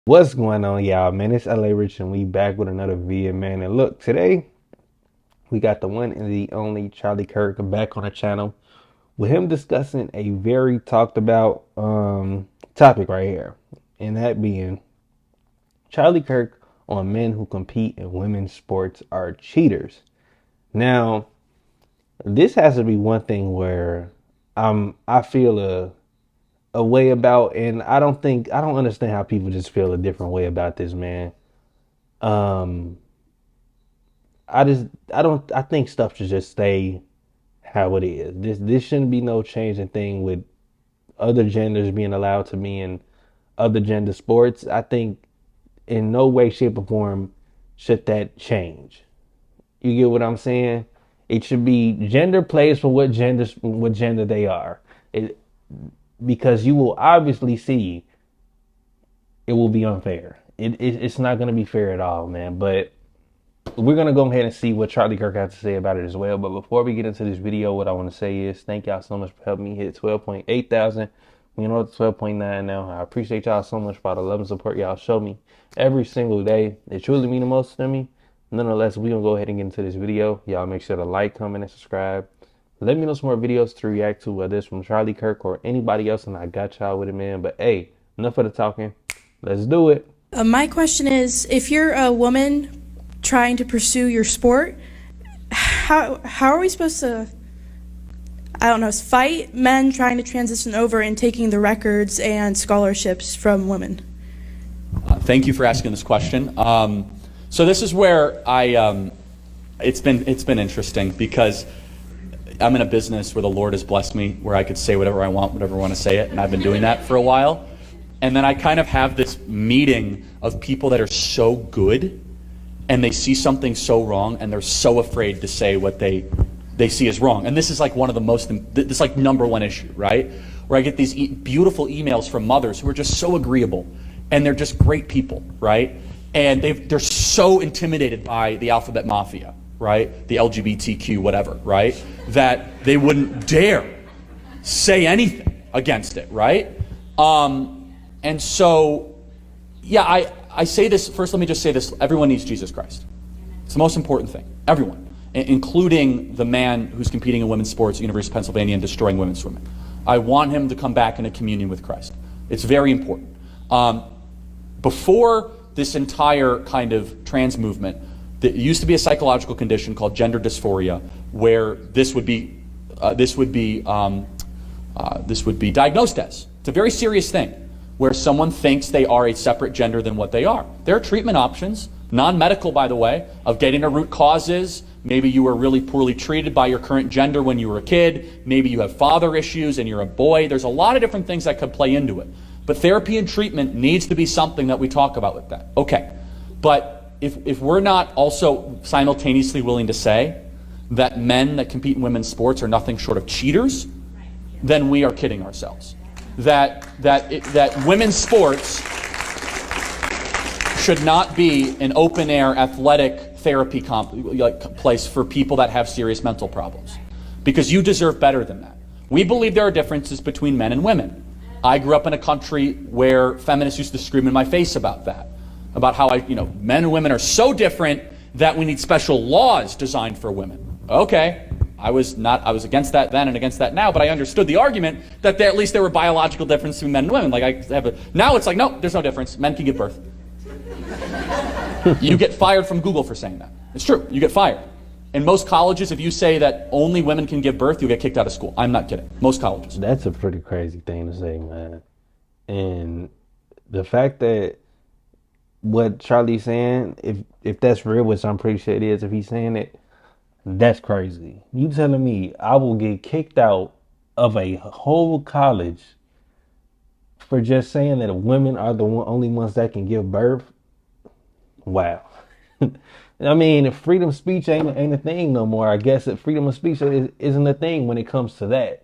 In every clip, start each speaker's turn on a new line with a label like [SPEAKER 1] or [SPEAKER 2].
[SPEAKER 1] What's going on, y'all? Man, it's LA Rich, and we back with another video, man. And look, today we got the one and the only Charlie Kirk back on the channel with him discussing a very talked about topic right here, and that being Charlie Kirk on men who compete in women's sports are cheaters. Now, this has to be one thing where I feel a way about, and I don't understand how people just feel a different way about this, man. Um, I think stuff should just stay how it is. This shouldn't be no changing thing with other genders being allowed to be in other gender sports. I think in no way, shape, or form should that change. You get what I'm saying? It should be gender plays for what gender they are. It Because you will obviously see it will be unfair. It's not going to be fair at all, man. But we're going to go ahead and see what Charlie Kirk has to say about it as well. But before we get into this video, what I want to say is thank y'all so much for helping me hit 12.8 thousand. You know, it's 12.9 now. I appreciate y'all so much for all the love and support y'all show me every single day. It truly means the most to me. Nonetheless, we're going to go ahead and get into this video. Y'all make sure to like, comment, and subscribe. Let me know some more videos to react to, whether it's from Charlie Kirk or anybody else, and I got y'all with it, man. But hey, enough of the talking. Let's do it.
[SPEAKER 2] My question is, if you're a woman trying to pursue your sport, how are we supposed to, I don't know, fight men trying to transition over and taking the records and scholarships from women?
[SPEAKER 3] Thank you for asking this question. So this is where it's been interesting, because I'm in a business where the Lord has blessed me, where I could say whatever I want, whatever I want to say it, and I've been doing that for a while. And then I kind of have this meeting of people that are so good, and they see something so wrong, and they're so afraid to say what they see as wrong. And this is like one of the most, this like number one issue, right? Where I get these beautiful emails from mothers who are just so agreeable, and they're just great people, right? And they're so intimidated by the alphabet mafia, right? The LGBTQ whatever, right? That they wouldn't dare say anything against it, right? And so, yeah, I say this, first let me just say this, everyone needs Jesus Christ. It's the most important thing, everyone, including the man who's competing in women's sports at the University of Pennsylvania and destroying women's swimming. I want him to come back into communion with Christ. It's very important. Before this entire kind of trans movement, there used to be a psychological condition called gender dysphoria, where this would be diagnosed as. It's a very serious thing, where someone thinks they are a separate gender than what they are. There are treatment options, non-medical by the way, of getting to root causes. Maybe you were really poorly treated by your current gender when you were a kid. Maybe you have father issues and you're a boy. There's a lot of different things that could play into it. But therapy and treatment needs to be something that we talk about with that. Okay, but if we're not also simultaneously willing to say that men that compete in women's sports are nothing short of cheaters, then we are kidding ourselves. That women's sports should not be an open-air athletic therapy place for people that have serious mental problems, because you deserve better than that. We believe there are differences between men and women. I grew up in a country where feminists used to scream in my face about that, about how men and women are so different that we need special laws designed for women. Okay. I was against that then and against that now, but I understood the argument that at least there were biological differences between men and women. Now it's like, no, there's no difference. Men can give birth. You get fired from Google for saying that. It's true. You get fired. In most colleges, if you say that only women can give birth, you get kicked out of school. I'm not kidding. Most colleges.
[SPEAKER 1] That's a pretty crazy thing to say, man. And the fact that what Charlie's saying, if that's real, which I'm pretty sure it is, if he's saying it, that's crazy. You telling me I will get kicked out of a whole college for just saying that women are the only ones that can give birth? Wow. I mean, freedom of speech ain't a thing no more. I guess that freedom of speech isn't a thing when it comes to that.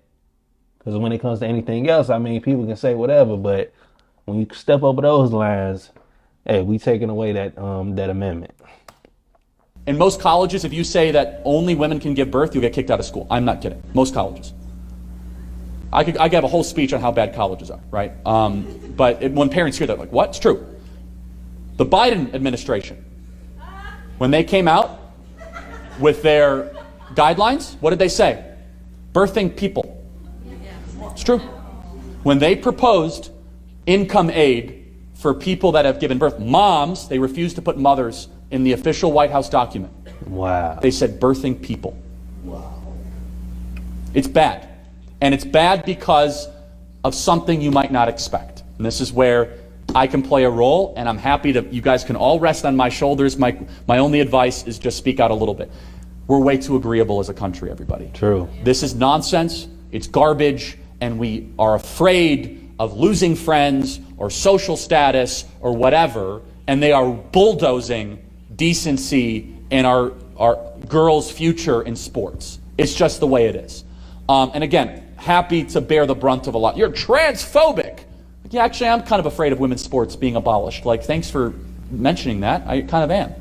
[SPEAKER 1] Because when it comes to anything else, I mean, people can say whatever, but when you step over those lines, hey, we taking away that amendment.
[SPEAKER 3] In most colleges, if you say that only women can give birth, you'll get kicked out of school. I'm not kidding. Most colleges. I could have a whole speech on how bad colleges are, right? But when parents hear that, like, what? It's true. The Biden administration, when they came out with their guidelines, what did they say? Birthing people. It's true. When they proposed income aid for people that have given birth, moms, they refused to put mothers in the official White House document.
[SPEAKER 1] Wow.
[SPEAKER 3] They said birthing people. Wow. It's bad. And it's bad because of something you might not expect. And this is where I can play a role, and I'm happy that you guys can all rest on my shoulders. My only advice is just speak out a little bit. We're way too agreeable as a country, everybody.
[SPEAKER 1] True.
[SPEAKER 3] This is nonsense. It's garbage. And we are afraid of losing friends or social status or whatever. And they are bulldozing decency and our girls' future in sports. It's just the way it is. And again, happy to bear the brunt of a lot. You're transphobic. Yeah, actually, I'm kind of afraid of women's sports being abolished. Like, thanks for mentioning that. I kind of am.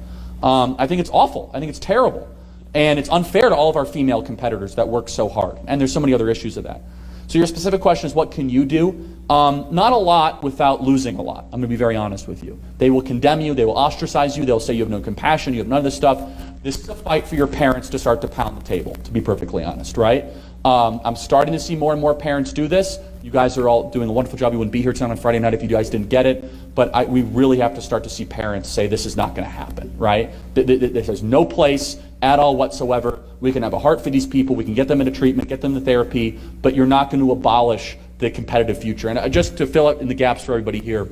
[SPEAKER 3] I think it's awful. I think it's terrible. And it's unfair to all of our female competitors that work so hard. And there's so many other issues of that. So your specific question is, what can you do? Not a lot without losing a lot. I'm going to be very honest with you. They will condemn you. They will ostracize you. They'll say you have no compassion. You have none of this stuff. This is a fight for your parents to start to pound the table, to be perfectly honest, right? I'm starting to see more and more parents do this. You guys are all doing a wonderful job. You wouldn't be here tonight on Friday night if you guys didn't get it. But we really have to start to see parents say this is not going to happen, right? There's no place at all whatsoever. We can have a heart for these people. We can get them into treatment, get them to therapy, but you're not going to abolish the competitive future. And just to fill up in the gaps for everybody here,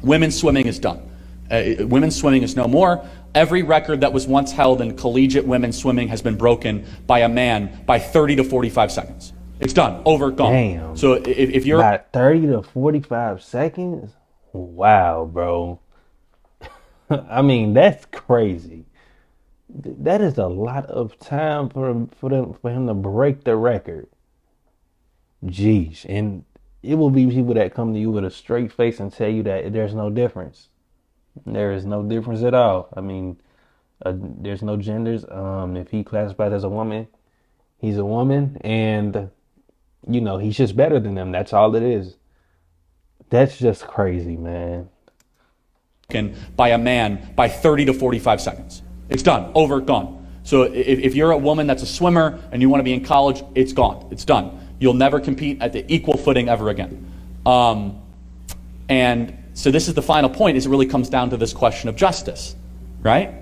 [SPEAKER 3] women's swimming is done. Women's swimming is no more. Every record that was once held in collegiate women's swimming has been broken by a man by 30 to 45 seconds. It's done. Over, gone.
[SPEAKER 1] Damn.
[SPEAKER 3] So if you're...
[SPEAKER 1] About 30 to 45 seconds? Wow, bro. I mean, that's crazy. That is a lot of time for him to break the record. Jeez. And it will be people that come to you with a straight face and tell you that there's no difference. There is no difference at all. I mean, there's no genders. If he classified as a woman, he's a woman. And, you know, he's just better than them. That's all it is. That's just crazy, man.
[SPEAKER 3] By a man by 30 to 45 seconds. It's done. Over, gone. So if you're a woman that's a swimmer and you want to be in college, it's gone. It's done. You'll never compete at the equal footing ever again. And so this is the final point, is it really comes down to this question of justice, right?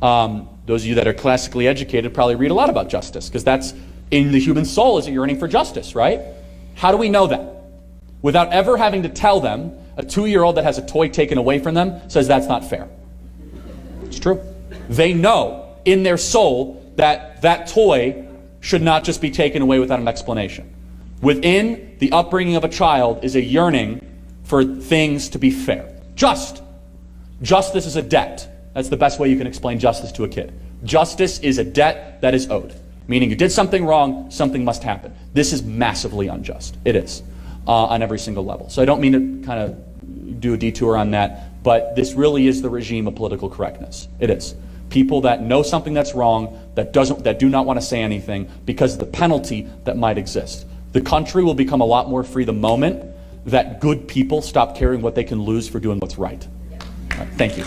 [SPEAKER 3] Those of you that are classically educated probably read a lot about justice, because that's in the human soul, is a yearning for justice, right? How do we know that? Without ever having to tell them, a 2-year-old that has a toy taken away from them says that's not fair. It's true. They know in their soul that that toy should not just be taken away without an explanation. Within the upbringing of a child is a yearning for things to be fair. Just. Justice is a debt. That's the best way you can explain justice to a kid. Justice is a debt that is owed. Meaning you did something wrong, something must happen. This is massively unjust. It is. On every single level. So I don't mean to kind of do a detour on that, but this really is the regime of political correctness. It is. People that know something that's wrong, that do not want to say anything because of the penalty that might exist. The country will become a lot more free the moment that good people stop caring what they can lose for doing what's right. All right, thank you.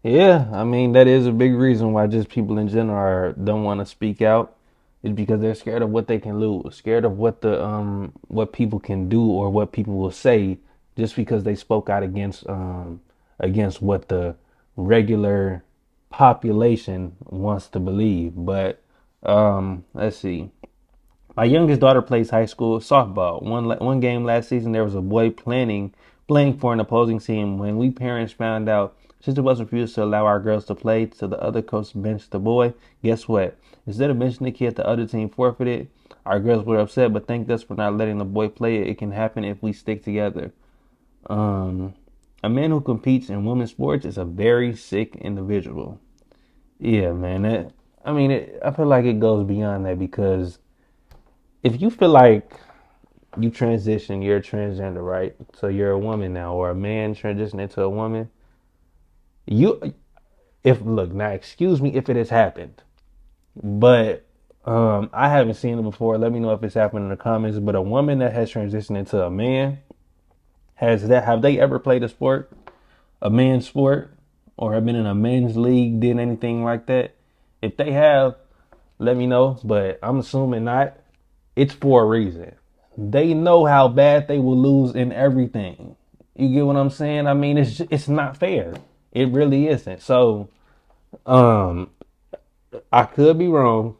[SPEAKER 1] Yeah, I mean, that is a big reason why just people in general don't want to speak out. Is because they're scared of what they can lose, scared of what people can do or what people will say, just because they spoke out against what the regular population wants to believe. But let's see. My youngest daughter plays high school softball. One game last season, there was a boy playing for an opposing team. When we parents found out, sister was refused to allow our girls to play, so the other coach benched the boy. Guess what? Instead of benching the kid, the other team forfeited. Our girls were upset, but thanked us for not letting the boy play. It can happen if we stick together. A man who competes in women's sports is a very sick individual. Yeah, man. I feel like it goes beyond that, because if you feel like you transition, you're a transgender, right? So you're a woman now, or a man transitioning into a woman. Excuse me if it has happened, but I haven't seen it before. Let me know if it's happened in the comments. But a woman that has transitioned into a man, have they ever played a sport? a men's sport or have been in a men's league, did anything like that? If they have, let me know, but I'm assuming not. It's for a reason. They know how bad they will lose in everything. You get what I'm saying? I mean, it's not fair. It really isn't. So, I could be wrong.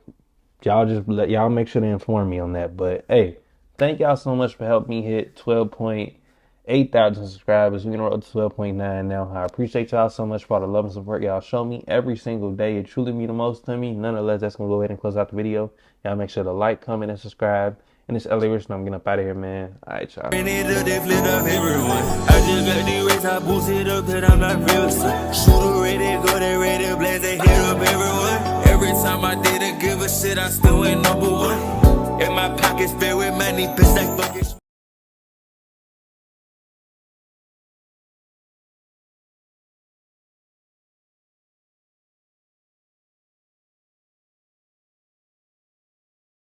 [SPEAKER 1] Y'all make sure to inform me on that. But hey, thank y'all so much for helping me hit 12.8 thousand subscribers. We're gonna roll to 12.9 now. I appreciate y'all so much for all the love and support y'all show me every single day. It truly means the most to me. Nonetheless, that's gonna go ahead and close out the video. Y'all make sure to like, comment, and subscribe. And it's LA Rich, and I'm getting up out of here, man. All right, y'all.
[SPEAKER 4] I just got the race, I boost it up that I'm not real. Shooter ready, go there, ready, blaze, they hit up everyone. Every time I didn't give a shit, I still ain't number one. In my pockets filled with money, bitch, like fucking.